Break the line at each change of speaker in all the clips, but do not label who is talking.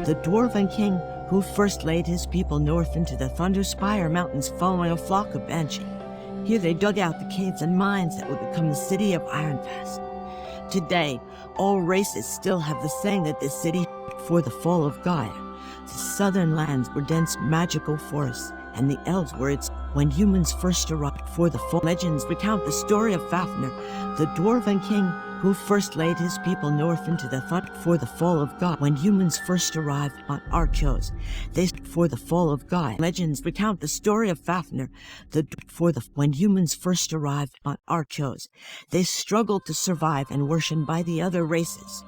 The Dwarven king who first laid his people north into the Thunderspire Mountains following a flock of Banshee. Here they dug out the caves and mines that would become the city of Ironfast. Today, all races still have the saying that this city before the fall of Gaia. The southern lands were dense magical forests, and the elves were its. When humans first arrived before the fall, legends recount the story of Fafnir, the Dwarven king who first laid his people north into the before the fall of Gaia. When humans first arrived on Archos, they before the fall of Gaia. Legends recount the story of Fafnir, when humans first arrived on Archos, they struggled to survive and were worshipped by the other races.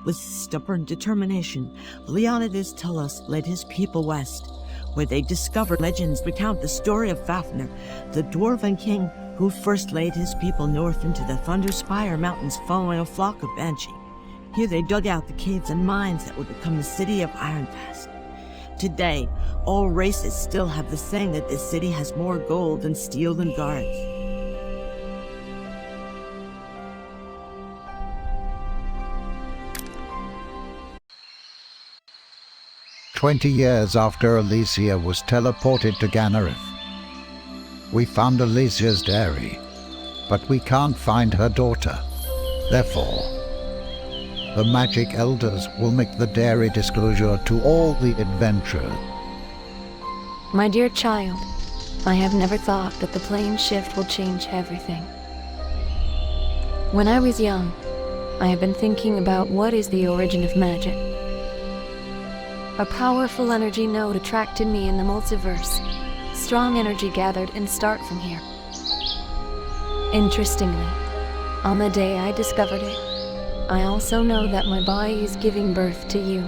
With stubborn determination, Leonidas Tullus led his people west, where they discovered. Legends recount the story of Fafnir, the Dwarven king who first laid his people north into the Thunderspire Mountains following a flock of Banshee. Here they dug out the caves and mines that would become the city of Ironfast. Today, all races still have the saying that this city has more gold and steel than guards.
"20 years after Alesia was teleported to Ganareth, we found Alesia's dairy, but we can't find her daughter. Therefore, the magic elders will make the dairy disclosure to all the adventurers."
My dear child, I have never thought that the plane shift will change everything. When I was young, I have been thinking about what is the origin of magic. A powerful energy node attracted me in the multiverse. Strong energy gathered and start from here. Interestingly, on the day I discovered it, I also know that my body is giving birth to you.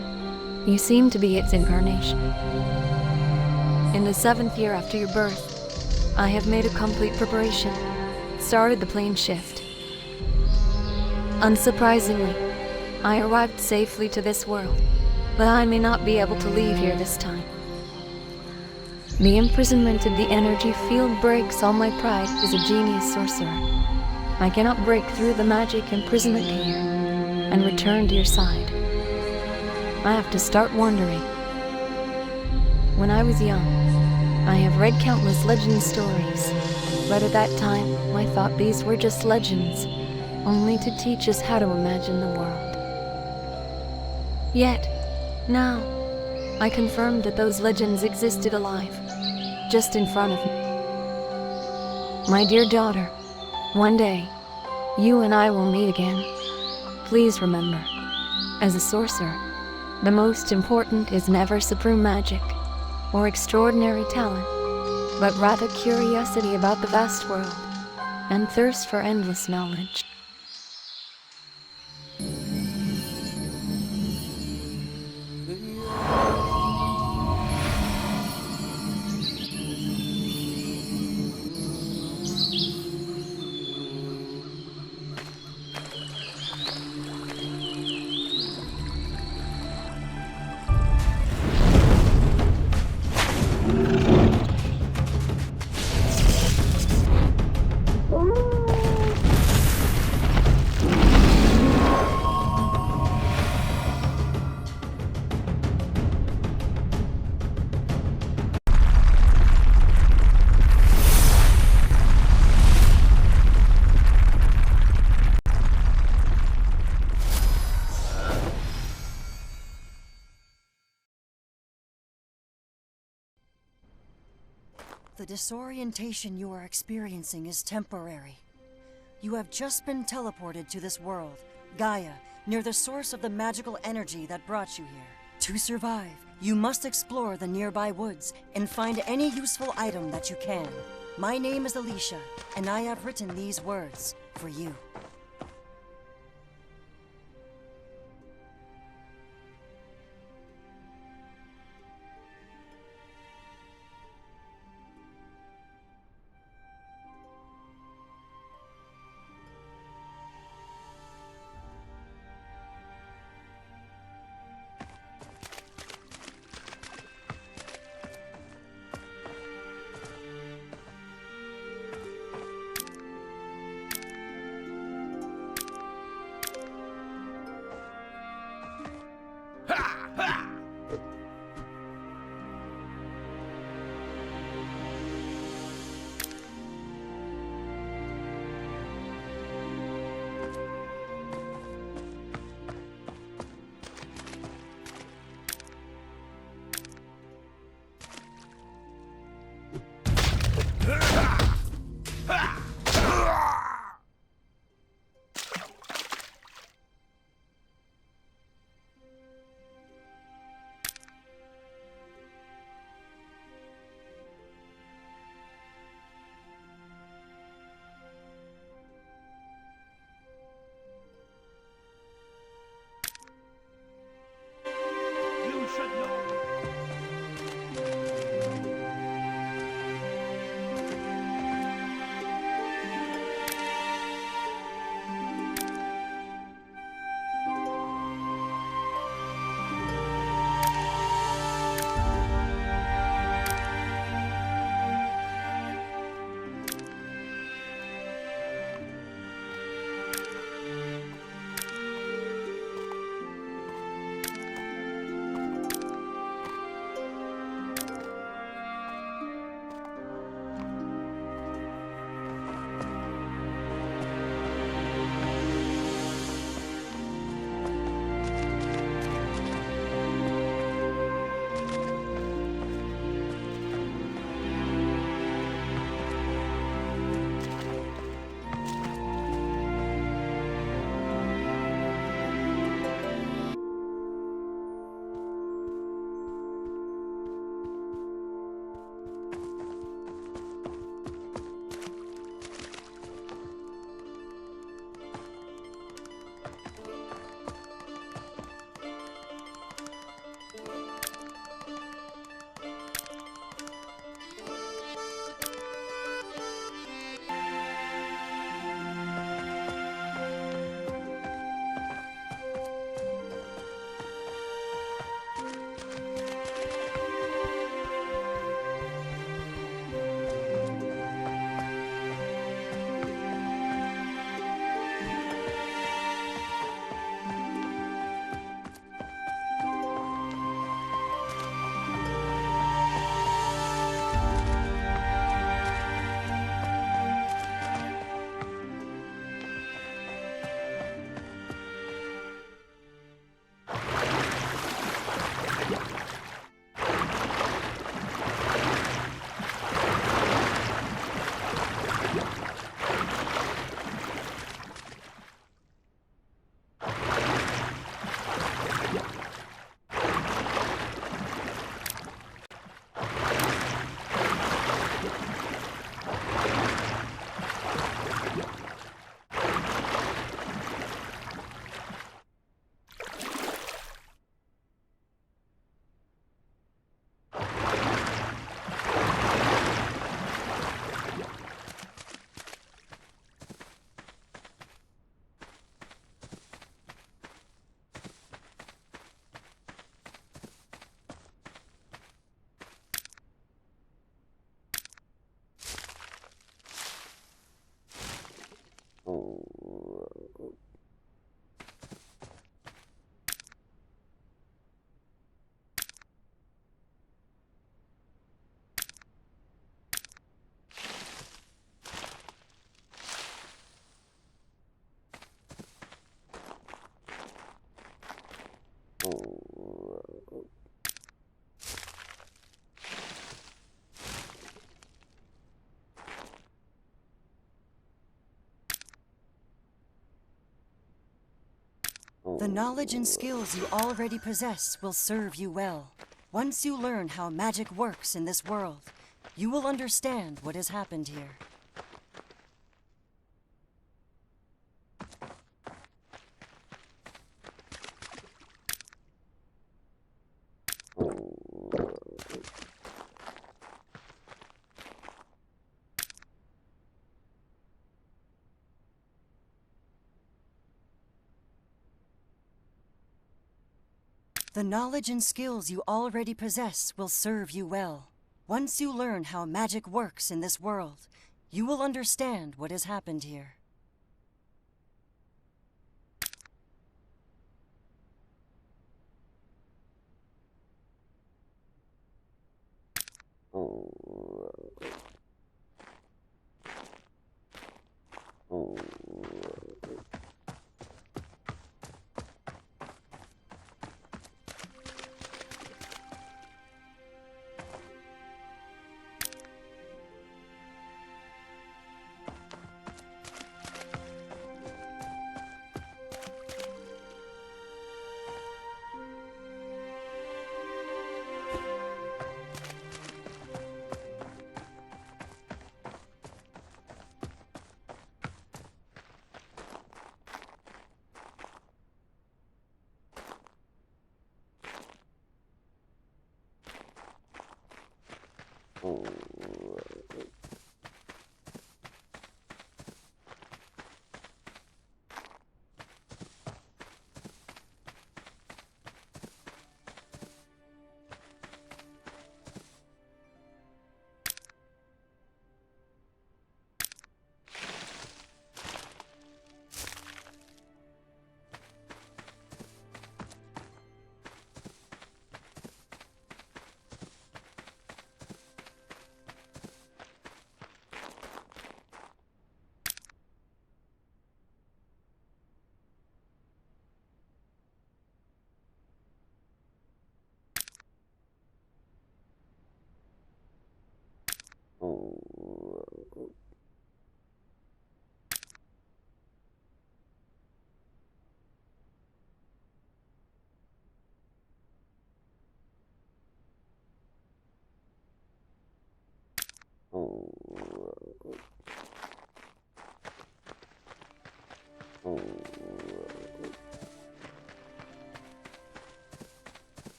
You seem to be its incarnation. In the 7th year after your birth, I have made a complete preparation, started the plane shift. Unsurprisingly, I arrived safely to this world, but I may not be able to leave here this time. The imprisonment of the energy field breaks all my pride as a genius sorcerer. I cannot break through the magic imprisonment here and return to your side. I have to start wandering. When I was young, I have read countless legend stories, but at that time I thought these were just legends, only to teach us how to imagine the world. Yet, now, I confirmed that those legends existed alive, just in front of me. My dear daughter, one day, you and I will meet again. Please remember, as a sorcerer, the most important is never supreme magic or extraordinary talent, but rather curiosity about the vast world and thirst for endless knowledge.
The disorientation you are experiencing is temporary. You have just been teleported to this world, Gaia, near the source of the magical energy that brought you here. To survive, you must explore the nearby woods and find any useful item that you can. My name is Alicia, and I have written these words for you.
You should know.
The knowledge and skills you already possess will serve you well. Once you learn how magic works in this world, you will understand what has happened here. The knowledge and skills you already possess will serve you well. Once you learn how magic works in this world, you will understand what has happened here.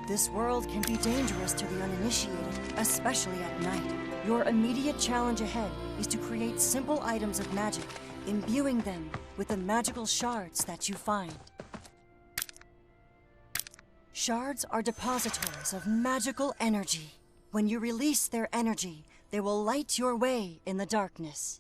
This world can be dangerous to the uninitiated, especially at night. Your immediate challenge ahead is to create simple items of magic, imbuing them with the magical shards that you find. Shards are depositories of magical energy. When you release their energy, they will light your way in the darkness.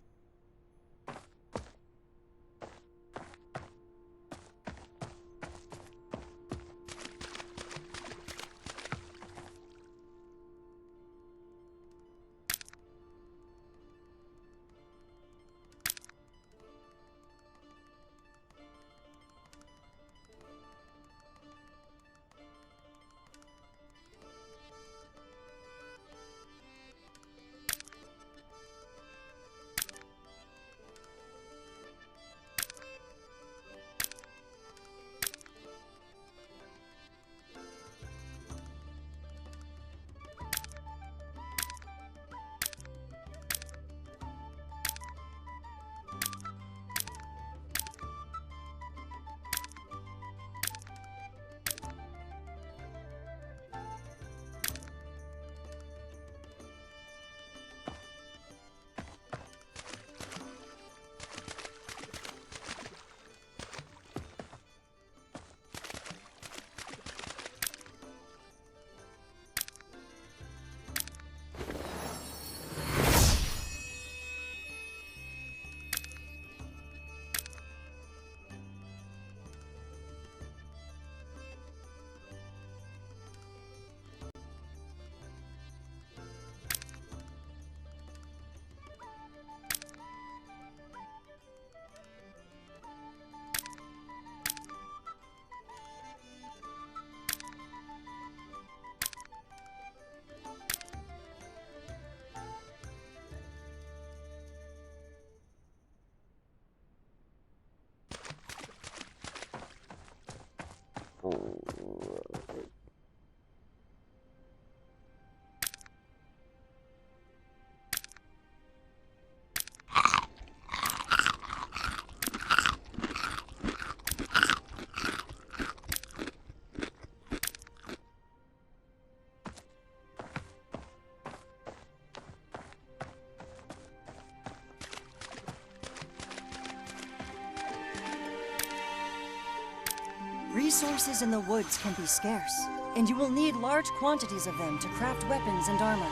Resources in the woods can be scarce, and you will need large quantities of them to craft weapons and armor.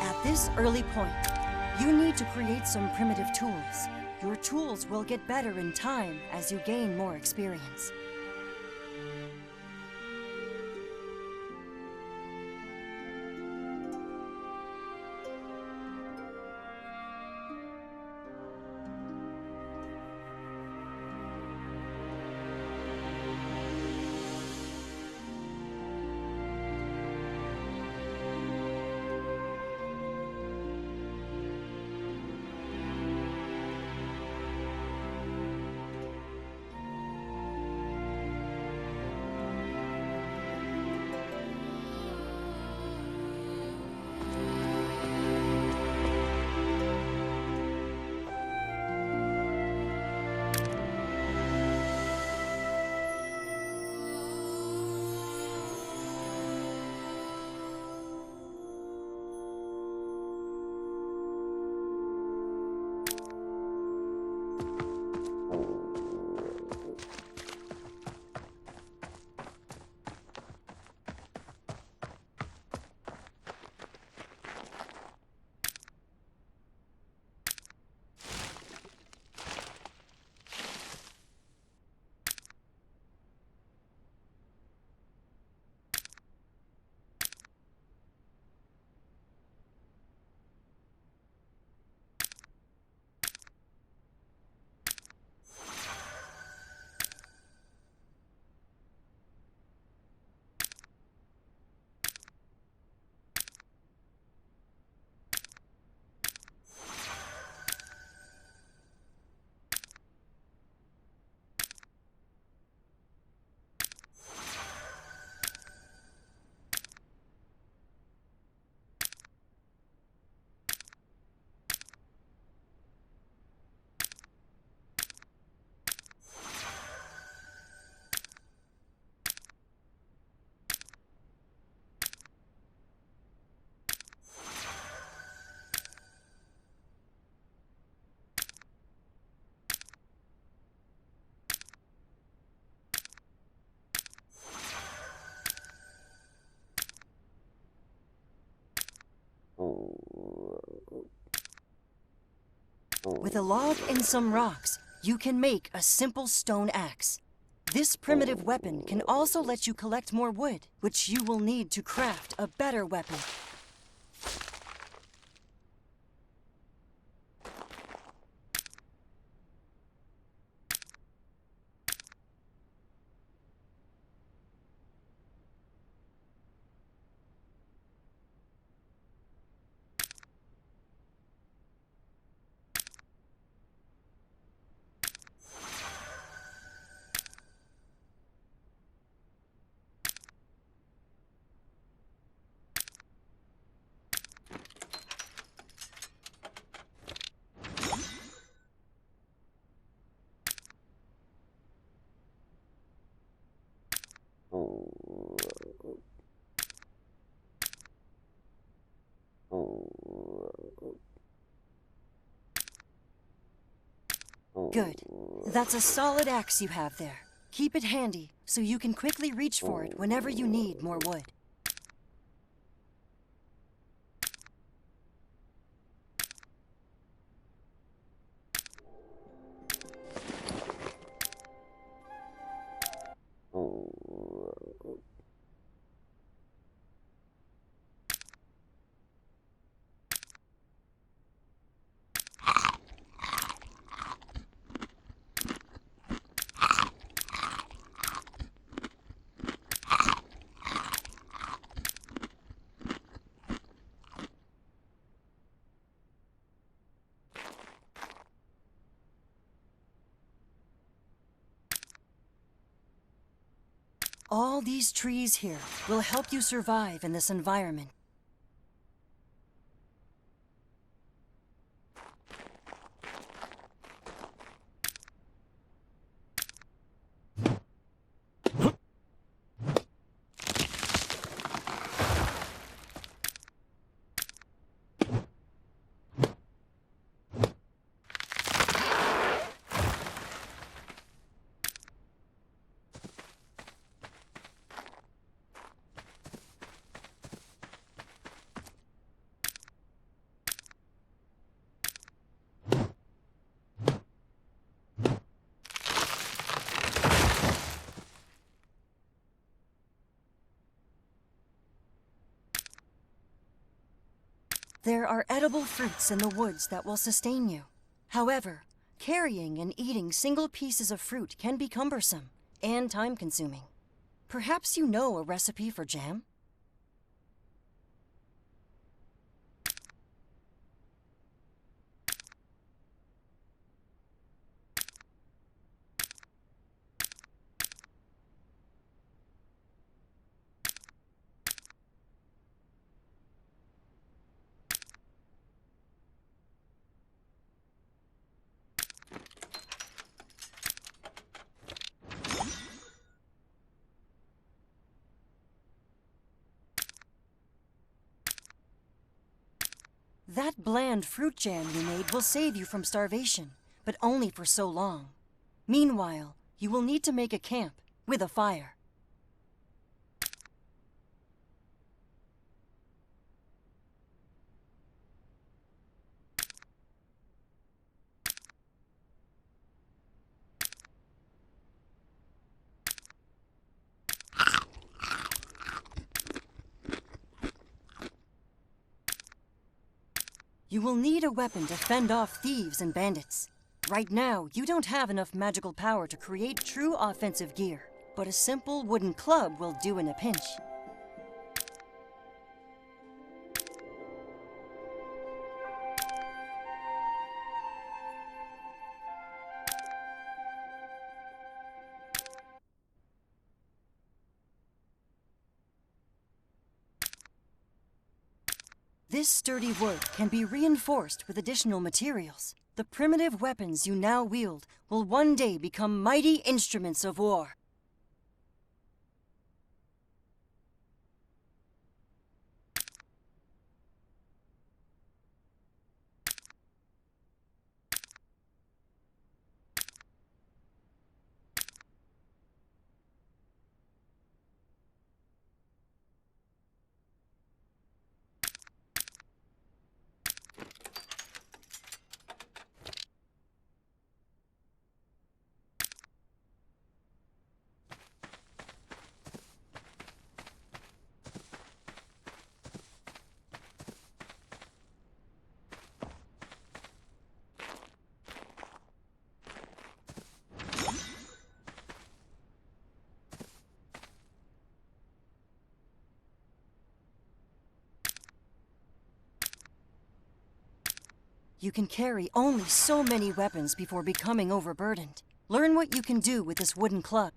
At this early point, you need to create some primitive tools. Your tools will get better in time as you gain more experience. With a log and some rocks, you can make a simple stone axe. This primitive weapon can also let you collect more wood, which you will need to craft a better weapon. Good. That's a solid axe you have there. Keep it handy so you can quickly reach for it whenever you need more wood. All these trees here will help you survive in this environment. There are edible fruits in the woods that will sustain you. However, carrying and eating single pieces of fruit can be cumbersome and time-consuming. Perhaps you know a recipe for jam? That bland fruit jam you made will save you from starvation, but only for so long. Meanwhile, you will need to make a camp with a fire. You will need a weapon to fend off thieves and bandits. Right now, you don't have enough magical power to create true offensive gear, but a simple wooden club will do in a pinch. This sturdy wood can be reinforced with additional materials. The primitive weapons you now wield will one day become mighty instruments of war. You can carry only so many weapons before becoming overburdened. Learn what you can do with this wooden club.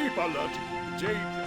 Escape alert! Jade.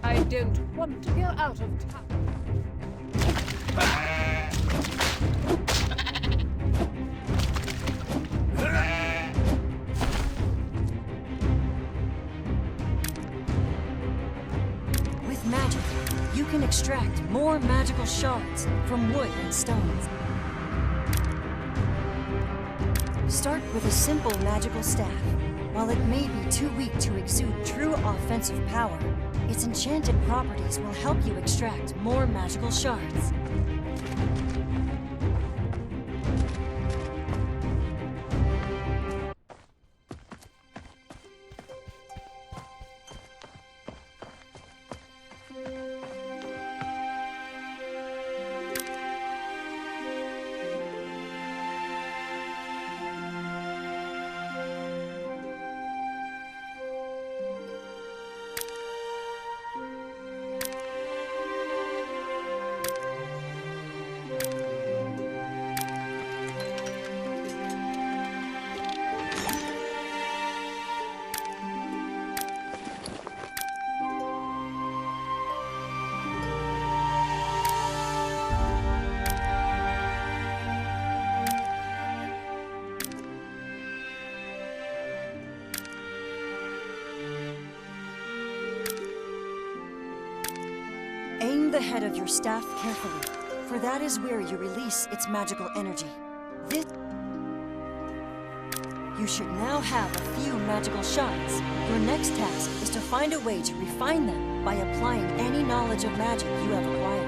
I don't want to go out of town.
With magic, you can extract more magical shards from wood and stones. Start with a simple magical staff. While it may be too weak to exude true offensive power, its enchanted properties will help you extract more magical shards. Aim the head of your staff carefully, for that is where you release its magical energy. This... You should now have a few magical shards. Your next task is to find a way to refine them by applying any knowledge of magic you have acquired.